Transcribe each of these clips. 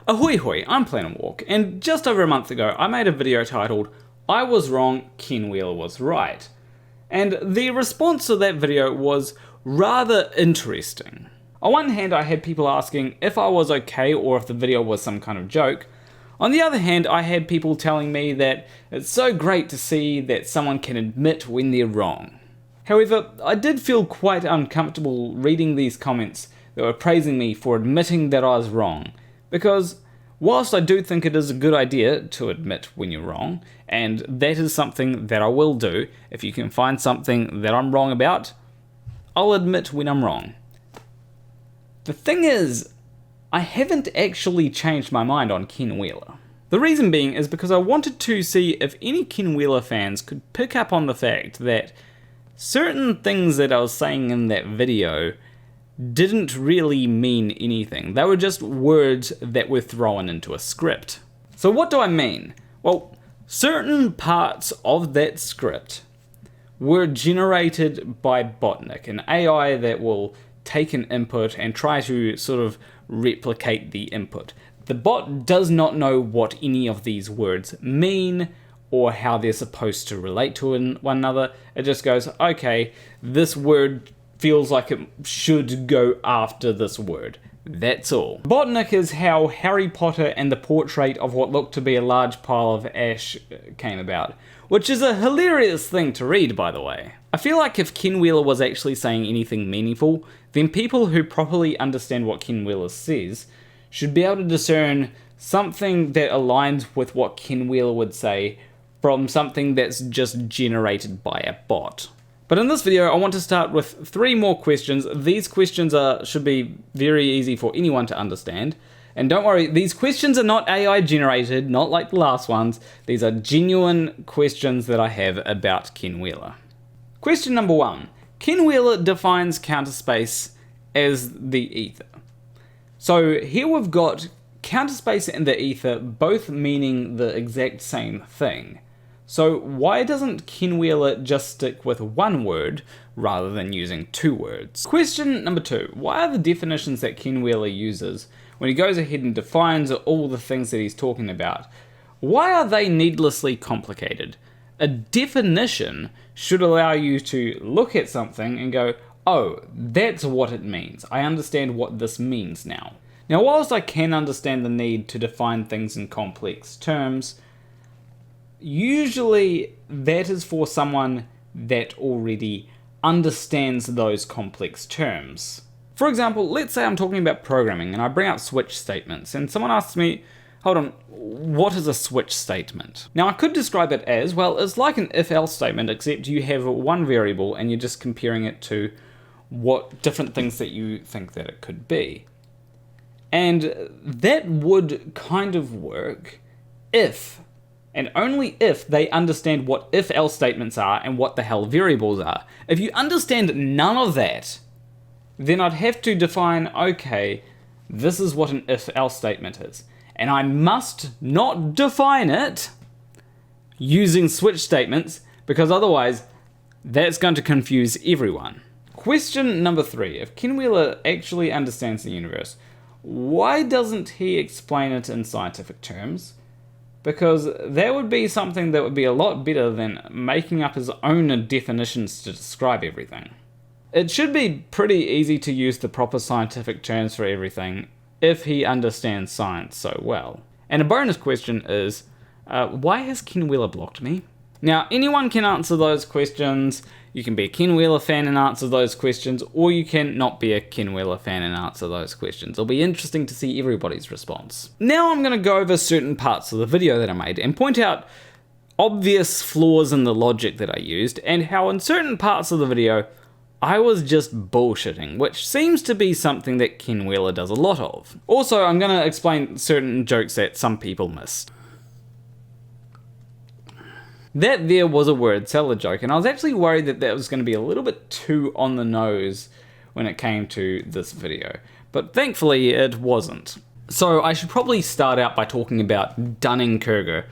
Ahoy hoy, I'm Planet Walk, and just over a month ago I made a video titled, I was wrong, Ken Wheeler was right. And the response to that video was rather interesting. On one hand, I had people asking if I was okay or if the video was some kind of joke. On the other hand, I had people telling me that it's so great to see that someone can admit when they're wrong. However, I did feel quite uncomfortable reading these comments that were praising me for admitting that I was wrong, because whilst I do think it is a good idea to admit when you're wrong, and that is something that I will do, if you can find something that I'm wrong about, I'll admit when I'm wrong. The thing is, I haven't actually changed my mind on Ken Wheeler. The reason being is because I wanted to see if any Ken Wheeler fans could pick up on the fact that certain things that I was saying in that video didn't really mean anything. They were just words that were thrown into a script. So what do I mean? Well, certain parts of that script were generated by Badach, an AI that will take an input and try to sort of replicate the input. The bot does not know what any of these words mean or how they're supposed to relate to one another. It just goes, okay, this word feels like it should go after this word. That's all. Badach is how Harry Potter and the portrait of what looked to be a large pile of ash came about, which is a hilarious thing to read, by the way. I feel like if Ken Wheeler was actually saying anything meaningful, then people who properly understand what Ken Wheeler says should be able to discern something that aligns with what Ken Wheeler would say from something that's just generated by a bot. But in this video, I want to start with 3 more questions. These questions should be very easy for anyone to understand. And don't worry, these questions are not AI generated, not like the last ones. These are genuine questions that I have about Ken Wheeler. Question number 1. Ken Wheeler defines counter space as the ether. So here we've got counter space and the ether both meaning the exact same thing. So why doesn't Ken Wheeler just stick with one word rather than using 2 words? Question number 2. Why are the definitions that Ken Wheeler uses when he goes ahead and defines all the things that he's talking about, why are they needlessly complicated? A definition should allow you to look at something and go, oh, that's what it means. I understand what this means now. Now, whilst I can understand the need to define things in complex terms, usually that is for someone that already understands those complex terms. For example, let's say I'm talking about programming and I bring up switch statements and someone asks me, hold on, what is a switch statement? Now I could describe it as, well, it's like an if-else statement except you have one variable and you're just comparing it to what different things that you think that it could be. And that would kind of work if and only if they understand what if-else statements are and what the hell variables are. If you understand none of that, then I'd have to define, okay, this is what an if-else statement is. And I must not define it using switch statements, because otherwise that's going to confuse everyone. Question number 3. If Ken Wheeler actually understands the universe, why doesn't he explain it in scientific terms? Because that would be something that would be a lot better than making up his own definitions to describe everything. It should be pretty easy to use the proper scientific terms for everything if he understands science so well. And a bonus question is, why has Ken Wheeler blocked me? Now, anyone can answer those questions. You can be a Ken Wheeler fan and answer those questions, or you can not be a Ken Wheeler fan and answer those questions. It'll be interesting to see everybody's response. Now I'm going to go over certain parts of the video that I made and point out obvious flaws in the logic that I used, and how in certain parts of the video I was just bullshitting, which seems to be something that Ken Wheeler does a lot of. Also, I'm going to explain certain jokes that some people missed. That there was a word salad joke, and I was actually worried that that was going to be a little bit too on the nose when it came to this video, but thankfully it wasn't. So I should probably start out by talking about Dunning-Kruger.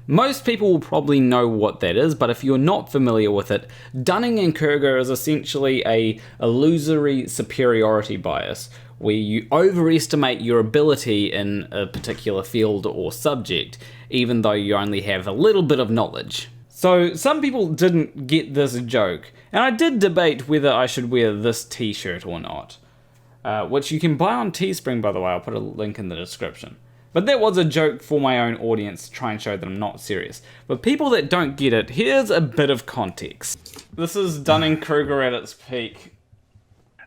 Most people will probably know what that is, but if you're not familiar with it, Dunning-Kruger is essentially a illusory superiority bias, where you overestimate your ability in a particular field or subject, even though you only have a little bit of knowledge. So some people didn't get this joke, and I did debate whether I should wear this t-shirt or not, which you can buy on Teespring, by the way. I'll put a link in the description. But that was a joke for my own audience to try and show that I'm not serious. But people that don't get it, here's a bit of context. This is Dunning-Kruger at its peak.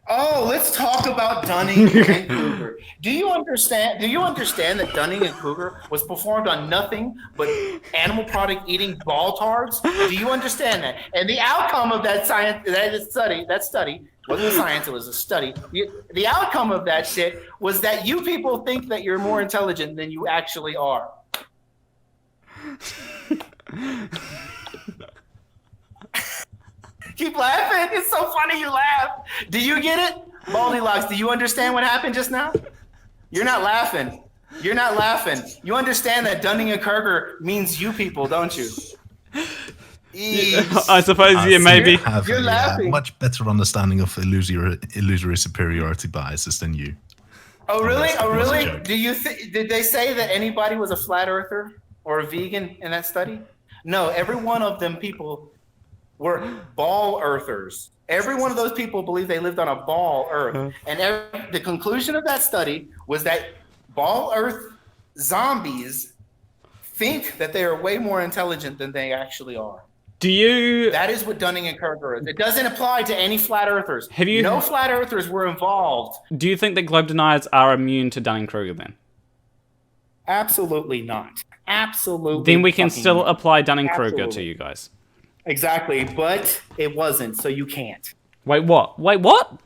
Oh, let's talk about Dunning-Kruger. Do you understand that Dunning-Kruger was performed on nothing but animal product eating ball tards? Do you understand that? And the outcome of that study wasn't a science, it was a study. The outcome of that shit was that you people think that you're more intelligent than you actually are. Keep laughing. It's so funny you laugh. Do you get it? Baldy Locks, do you understand what happened just now? You're not laughing. You're not laughing. You understand that Dunning-Kruger means you people, don't you? I suppose, yeah, maybe. You're laughing. Much better understanding of illusory superiority biases than you. Oh, really? Oh, really? Did they say that anybody was a flat earther or a vegan in that study? No, every one of them people were ball earthers. Every one of those people believed they lived on a ball earth. And the conclusion of that study was that ball earth zombies think that they are way more intelligent than they actually are. That is what Dunning-Kruger is. It doesn't apply to any flat earthers. No flat earthers were involved. Do you think that globe deniers are immune to Dunning-Kruger then? Absolutely not. Absolutely. Then we can still apply Dunning-Kruger to you guys. Exactly, but it wasn't, so you can't. Wait, what? Wait, what?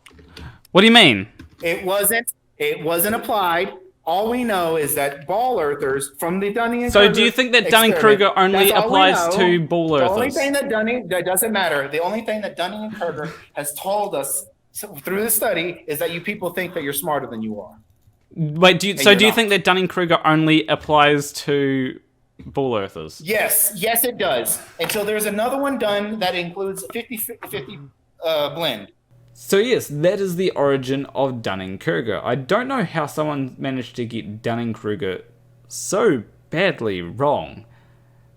What do you mean? It wasn't applied. All we know is that ball earthers from the Dunning-Kruger. So do you think that Dunning-Kruger only applies to ball earthers? The only thing that doesn't matter. The only thing that Dunning-Kruger has told us through the study is that you people think that you're smarter than you are. Wait, do you think that Dunning-Kruger only applies to ball earthers? Yes, it does. Until there's another one done that includes 50-50 blend. So yes, that is the origin of Dunning-Kruger. I don't know how someone managed to get Dunning-Kruger so badly wrong.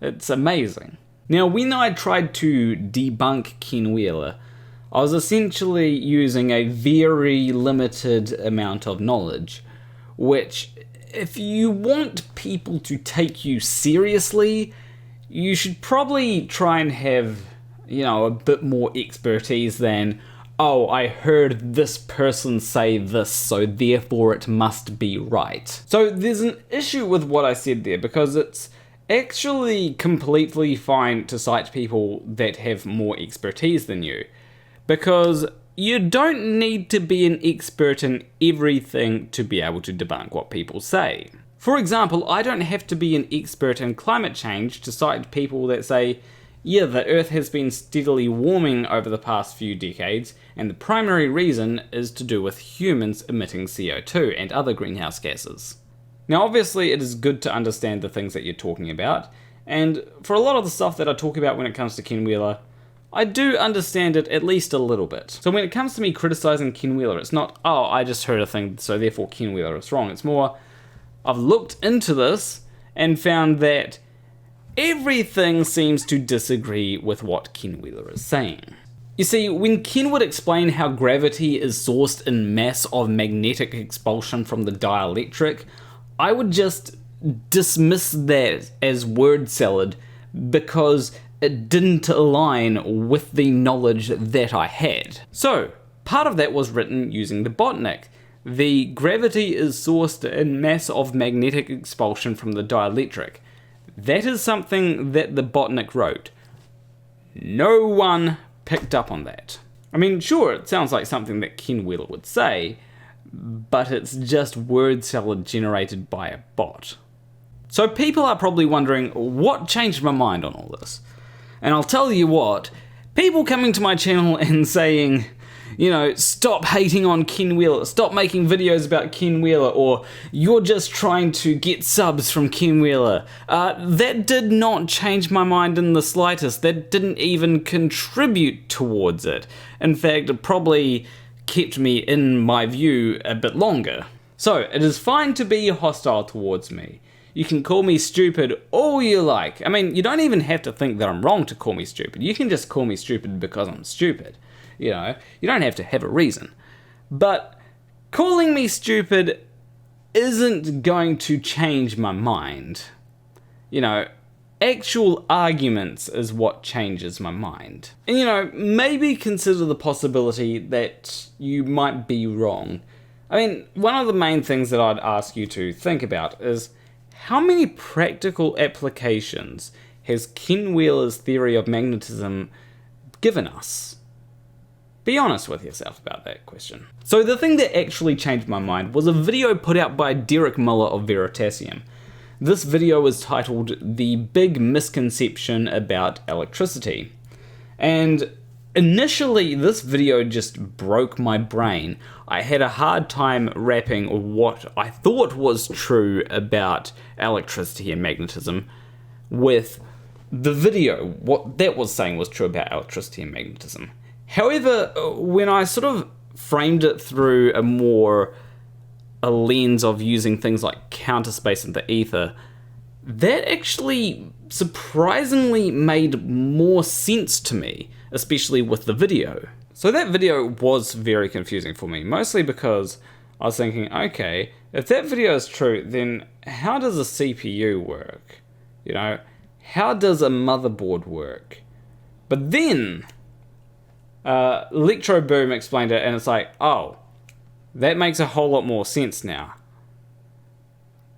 It's amazing. Now, when I tried to debunk Ken Wheeler, I was essentially using a very limited amount of knowledge, which, if you want people to take you seriously, you should probably try and have, a bit more expertise than, oh, I heard this person say this, so therefore it must be right. So there's an issue with what I said there, because it's actually completely fine to cite people that have more expertise than you, because you don't need to be an expert in everything to be able to debunk what people say. For example, I don't have to be an expert in climate change to cite people that say, yeah, the Earth has been steadily warming over the past few decades, and the primary reason is to do with humans emitting CO2 and other greenhouse gases. Now, obviously, it is good to understand the things that you're talking about, and for a lot of the stuff that I talk about when it comes to Ken Wheeler, I do understand it at least a little bit. So when it comes to me criticizing Ken Wheeler, it's not, oh, I just heard a thing, so therefore Ken Wheeler is wrong. It's more, I've looked into this and found that everything seems to disagree with what Ken Wheeler is saying. You see, when Ken would explain how gravity is sourced in mass of magnetic expulsion from the dielectric, I would just dismiss that as word salad because it didn't align with the knowledge that I had. So, part of that was written using the botnik. The gravity is sourced in mass of magnetic expulsion from the dielectric. That is something that the botnik wrote. No one picked up on that. I mean, sure, it sounds like something that Ken Wheeler would say, but it's just word salad generated by a bot. So people are probably wondering, what changed my mind on all this? And I'll tell you what, people coming to my channel and saying, stop hating on Ken Wheeler, stop making videos about Ken Wheeler, or you're just trying to get subs from Ken Wheeler. That did not change my mind in the slightest. That didn't even contribute towards it. In fact, it probably kept me in my view a bit longer. So, it is fine to be hostile towards me. You can call me stupid all you like. I mean, you don't even have to think that I'm wrong to call me stupid. You can just call me stupid because I'm stupid. You know, you don't have to have a reason. But calling me stupid isn't going to change my mind. You know, actual arguments is what changes my mind. And you know, maybe consider the possibility that you might be wrong. I mean, one of the main things that I'd ask you to think about is how many practical applications has Ken Wheeler's theory of magnetism given us? Be honest with yourself about that question. So the thing that actually changed my mind was a video put out by Derek Miller of Veritasium. This video was titled The Big Misconception About Electricity. And initially this video just broke my brain. I had a hard time wrapping what I thought was true about electricity and magnetism with the video, what that was saying was true about electricity and magnetism. However, when I sort of framed it through a lens of using things like counter space and the ether, that actually surprisingly made more sense to me, especially with the video. So that video was very confusing for me, mostly because I was thinking, okay, if that video is true, then how does a CPU work? You know, how does a motherboard work? But then Electro Boom explained it, and it's like, oh, that makes a whole lot more sense now.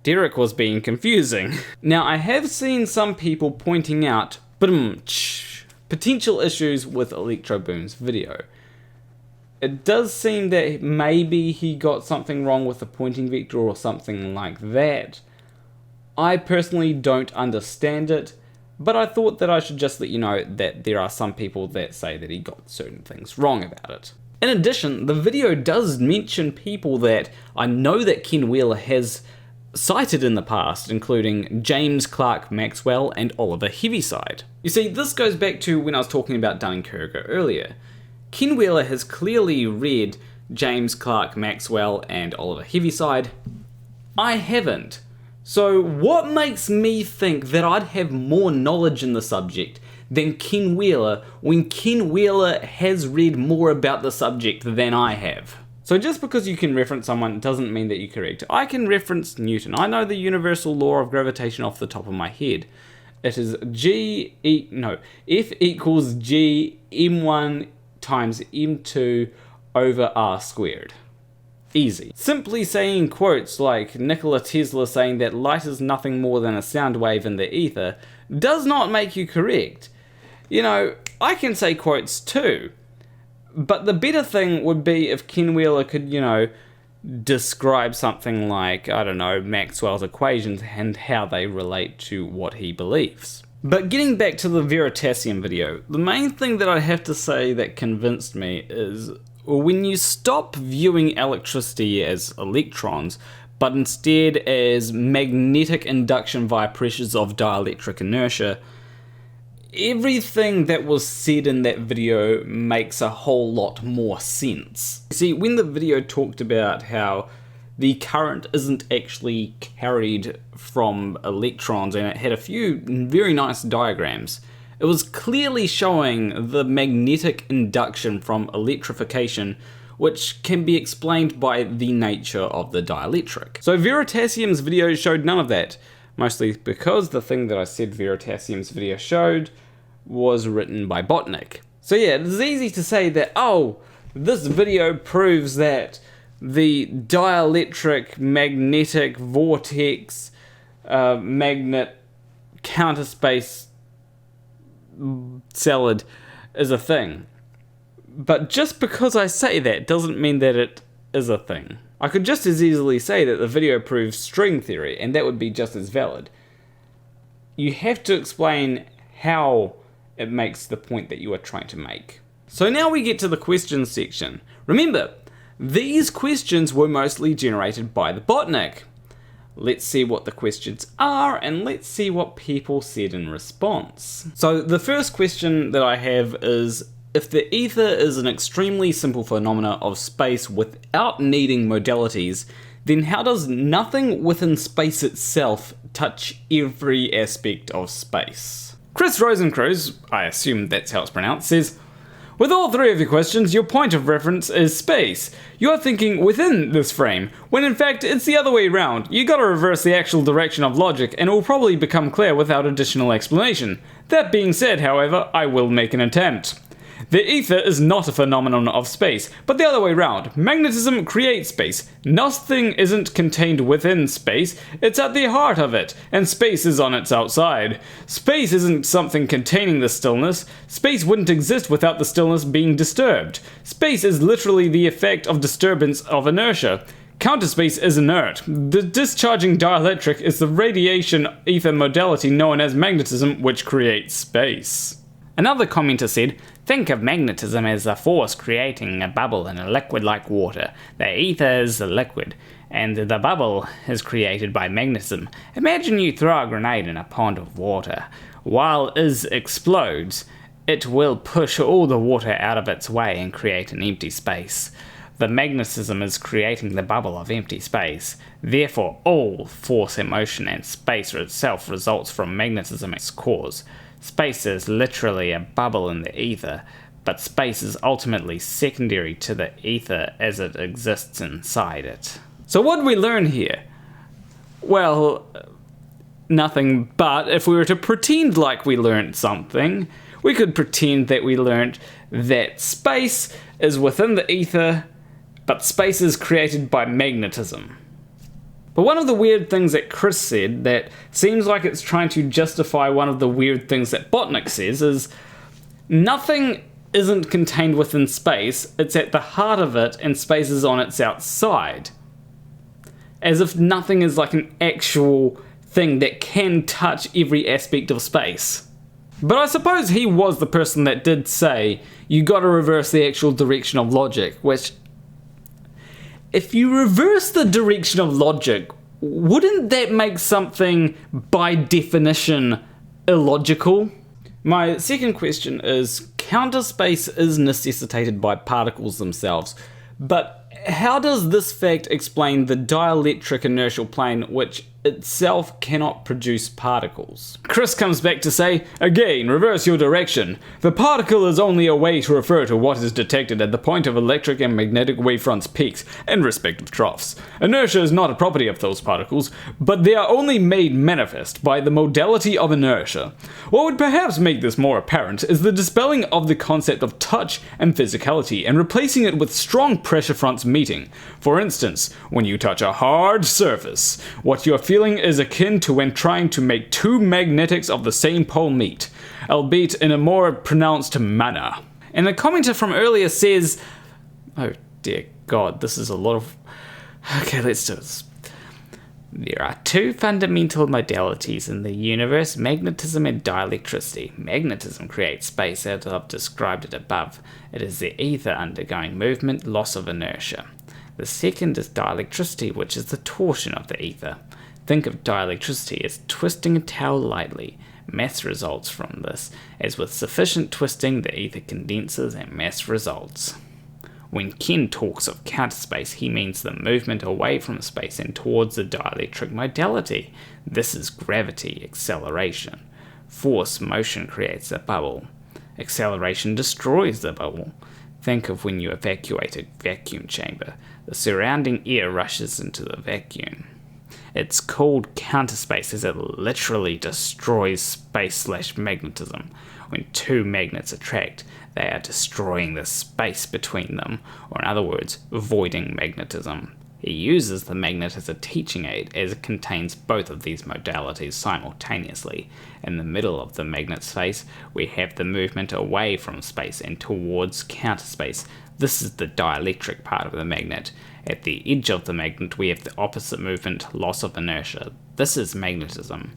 Derek was being confusing. Now, I have seen some people pointing out potential issues with Electro Boom's video. It does seem that maybe he got something wrong with the pointing vector or something like that. I personally don't understand it, but I thought that I should just let you know that there are some people that say that he got certain things wrong about it. In addition, the video does mention people that I know that Ken Wheeler has cited in the past, including James Clerk Maxwell and Oliver Heaviside. You see, this goes back to when I was talking about Dunning-Kruger earlier. Ken Wheeler has clearly read James Clerk Maxwell and Oliver Heaviside. I haven't. So what makes me think that I'd have more knowledge in the subject than Ken Wheeler when Ken Wheeler has read more about the subject than I have? So just because you can reference someone doesn't mean that you're correct. I can reference Newton. I know the universal law of gravitation off the top of my head. It is F equals G m1 times m2 over r squared. Easy. Simply saying quotes like Nikola Tesla saying that light is nothing more than a sound wave in the ether does not make you correct. You know, I can say quotes too. But the better thing would be if Ken Wheeler could, you know, describe something like, I don't know, Maxwell's equations and how they relate to what he believes. But getting back to the Veritasium video, the main thing that I have to say that convinced me is when you stop viewing electricity as electrons, but instead as magnetic induction via pressures of dielectric inertia, everything that was said in that video makes a whole lot more sense. See, when the video talked about how the current isn't actually carried from electrons and it had a few very nice diagrams, it was clearly showing the magnetic induction from electrification, which can be explained by the nature of the dielectric. So Veritasium's video showed none of that, mostly because the thing that I said Veritasium's video showed was written by Badach. So yeah, it's easy to say that, oh, this video proves that the dielectric magnetic vortex magnet counter space salad is a thing. But just because I say that doesn't mean that it is a thing. I could just as easily say that the video proves string theory, and that would be just as valid. You have to explain how it makes the point that you are trying to make. So now we get to the questions section. Remember, these questions were mostly generated by the Badach. Let's see what the questions are, and let's see what people said in response. So the first question that I have is If the ether is an extremely simple phenomena of space without needing modalities, then how does nothing within space itself touch every aspect of space? Chris Rosencruz, I assume that's how it's pronounced, says, with all three of your questions, your point of reference is space. You're thinking within this frame, when in fact it's the other way around. You gotta reverse the actual direction of logic, and it will probably become clear without additional explanation. That being said, however, I will make an attempt. The ether is not a phenomenon of space, but the other way around. Magnetism creates space. Nothing isn't contained within space, it's at the heart of it, and space is on its outside. Space isn't something containing the stillness. Space wouldn't exist without the stillness being disturbed. Space is literally the effect of disturbance of inertia. Counterspace is inert. The discharging dielectric is the radiation ether modality known as magnetism, which creates space. Another commenter said, think of magnetism as a force creating a bubble in a liquid like water. The ether is the liquid, and the bubble is created by magnetism. Imagine you throw a grenade in a pond of water. While it explodes, it will push all the water out of its way and create an empty space. The magnetism is creating the bubble of empty space. Therefore, all force and motion and space itself results from magnetism as cause. Space is literally a bubble in the ether, but space is ultimately secondary to the ether as it exists inside it. So what did we learn here? Well, nothing, but if we were to pretend like we learned something, we could pretend that we learned that space is within the ether, but space is created by magnetism. But one of the weird things that Chris said that seems like it's trying to justify one of the weird things that Botnick says is nothing isn't contained within space, it's at the heart of it and space is on its outside. As if nothing is like an actual thing that can touch every aspect of space. But I suppose he was the person that did say you gotta reverse the actual direction of logic, which if you reverse the direction of logic, wouldn't that make something, by definition, illogical? My second question is, counterspace is necessitated by particles themselves, but how does this fact explain the dielectric inertial plane which itself cannot produce particles? Chris comes back to say, again, reverse your direction. The particle is only a way to refer to what is detected at the point of electric and magnetic wavefronts peaks and respective troughs. Inertia is not a property of those particles, but they are only made manifest by the modality of inertia. What would perhaps make this more apparent is the dispelling of the concept of touch and physicality and replacing it with strong pressure fronts meeting. For instance, when you touch a hard surface, what you're feeling is akin to when trying to make two magnetics of the same pole meet, albeit in a more pronounced manner. And the commenter from earlier says, oh dear God, this is a lot of... Okay, let's do this. There are two fundamental modalities in the universe, magnetism and dielectricity. Magnetism creates space as I've described it above. It is the ether undergoing movement, loss of inertia. The second is dielectricity, which is the torsion of the ether. Think of dielectricity as twisting a towel lightly. Mass results from this, as with sufficient twisting the ether condenses and mass results. When Ken talks of counterspace, he means the movement away from space and towards the dielectric modality. This is gravity, acceleration. Force, motion creates a bubble. Acceleration destroys the bubble. Think of when you evacuate a vacuum chamber. The surrounding air rushes into the vacuum. It's called counterspace as it literally destroys space/magnetism. When two magnets attract, they are destroying the space between them, or in other words, voiding magnetism. He uses the magnet as a teaching aid as it contains both of these modalities simultaneously. In the middle of the magnet's face, we have the movement away from space and towards counterspace. This is the dielectric part of the magnet. At the edge of the magnet, we have the opposite movement, loss of inertia. This is magnetism.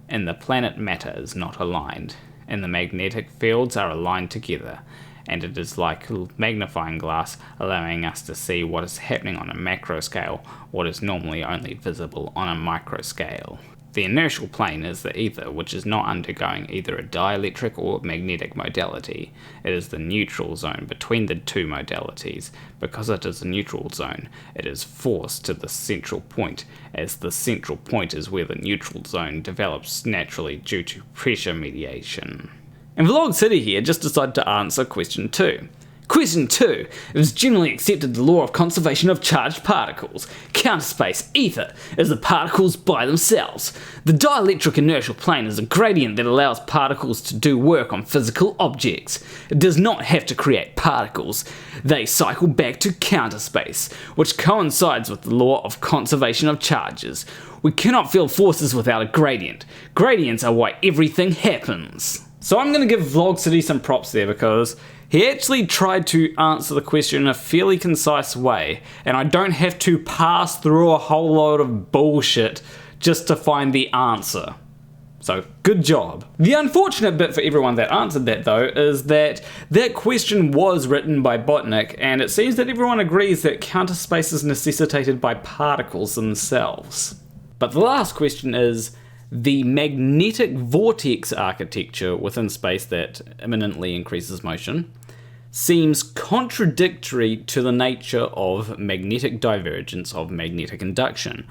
And the planet matter is not aligned, and the magnetic fields are aligned together. And it is like a magnifying glass, allowing us to see what is happening on a macro scale, what is normally only visible on a micro scale. The inertial plane is the ether, which is not undergoing either a dielectric or magnetic modality. It is the neutral zone between the two modalities. Because it is a neutral zone, it is forced to the central point, as the central point is where the neutral zone develops naturally due to pressure mediation. And Vlog City here just decided to answer question 2. Question 2. It is generally accepted the law of conservation of charged particles. Counterspace ether is the particles by themselves. The dielectric inertial plane is a gradient that allows particles to do work on physical objects. It does not have to create particles. They cycle back to counterspace, which coincides with the law of conservation of charges. We cannot feel forces without a gradient. Gradients are why everything happens. So I'm going to give Vlog City some props there, because he actually tried to answer the question in a fairly concise way, and I don't have to pass through a whole load of bullshit just to find the answer. So, good job. The unfortunate bit for everyone that answered that, though, is that that question was written by Badach, and it seems that everyone agrees that counterspace is necessitated by particles themselves. But the last question is, the magnetic vortex architecture within space that imminently increases motion seems contradictory to the nature of magnetic divergence of magnetic induction.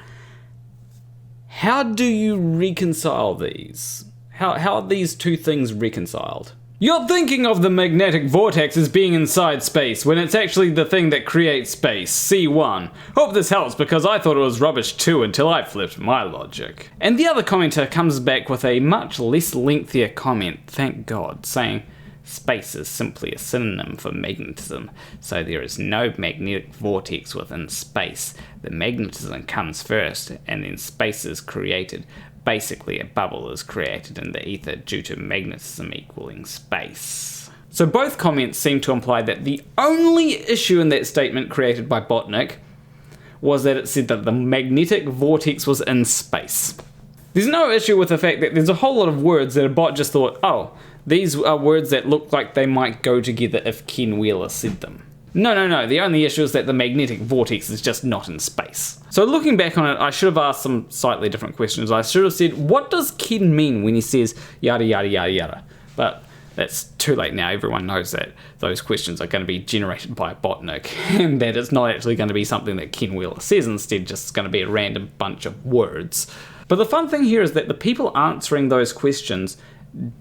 How do you reconcile these? How are these two things reconciled? You're thinking of the magnetic vortex as being inside space, when it's actually the thing that creates space, C1. Hope this helps, because I thought it was rubbish too until I flipped my logic. And the other commenter comes back with a much less lengthier comment, thank God, saying, space is simply a synonym for magnetism, so there is no magnetic vortex within space. The magnetism comes first, and then space is created. Basically, a bubble is created in the ether due to magnetism equaling space. So both comments seem to imply that the only issue in that statement created by Badach was that it said that the magnetic vortex was in space. There's no issue with the fact that there's a whole lot of words that a bot just thought, oh, these are words that look like they might go together if Ken Wheeler said them. No, the only issue is that the magnetic vortex is just not in space. So looking back on it, I should have asked some slightly different questions. I should have said, what does Ken mean when he says yada yada yada yada? But that's too late now. Everyone knows that those questions are going to be generated by Badach, and that it's not actually going to be something that Ken Wheeler says, instead just going to be a random bunch of words. But the fun thing here is that the people answering those questions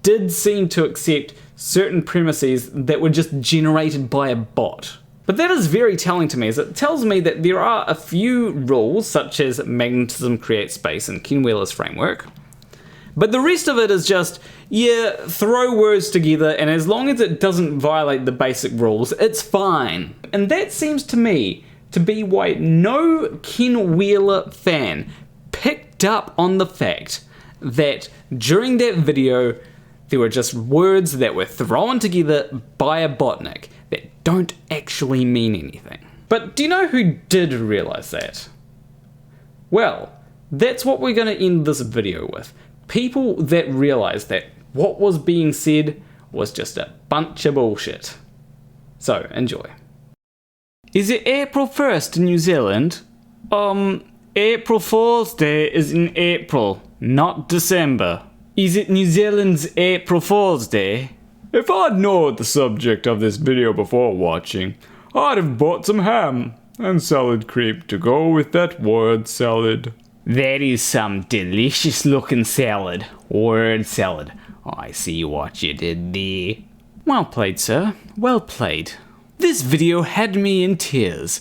did seem to accept certain premises that were just generated by a bot. But that is very telling to me, as it tells me that there are a few rules, such as magnetism creates space in Ken Wheeler's framework, but the rest of it is just, yeah, throw words together, and as long as it doesn't violate the basic rules, it's fine. And that seems to me to be why no Ken Wheeler fan picked up on the fact that during that video there were just words that were thrown together by a Badach that don't actually mean anything. But do you know who did realise that? Well, that's what we're going to end this video with. People that realised that what was being said was just a bunch of bullshit. So, enjoy. Is it April 1st in New Zealand? April Fool's Day is in April, not December. Is it New Zealand's April Fool's Day? If I'd known the subject of this video before watching, I'd have bought some ham and salad cream to go with that word salad. That is some delicious looking salad. Word salad. I see what you did there. Well played, sir. Well played. This video had me in tears.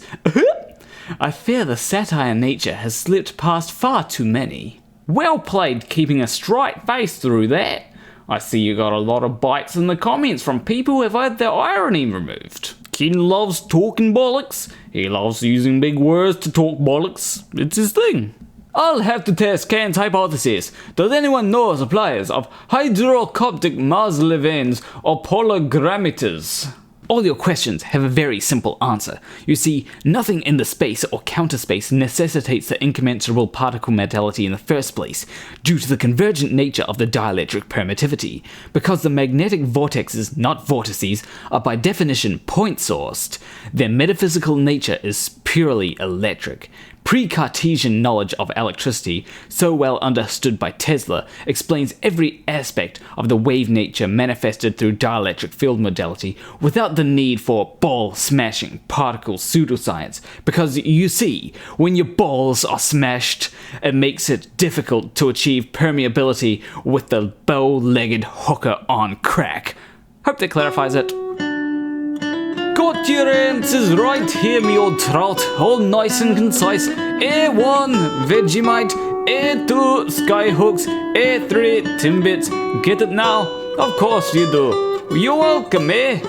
I fear the satire nature has slipped past far too many. Well played keeping a straight face through that. I see you got a lot of bites in the comments from people who have had their irony removed. Ken loves talking bollocks. He loves using big words to talk bollocks. It's his thing. I'll have to test Ken's hypothesis. Does anyone know suppliers of hydrocoptic Maslevans or polygrammeters? All your questions have a very simple answer. You see, nothing in the space or counterspace necessitates the incommensurable particle modality in the first place, due to the convergent nature of the dielectric permittivity. Because the magnetic vortexes, not vortices, are by definition point-sourced, their metaphysical nature is purely electric. pre-Cartesian knowledge of electricity, so well understood by Tesla, explains every aspect of the wave nature manifested through dielectric field modality without the need for ball-smashing particle pseudoscience, because you see, when your balls are smashed, it makes it difficult to achieve permeability with the bow-legged hooker on crack. Hope that clarifies it. Got your answers right here, me old trout, all nice and concise. A1, Vegemite, A2, Skyhooks, A3, Timbits. Get it now? Of course you do. You're welcome, eh?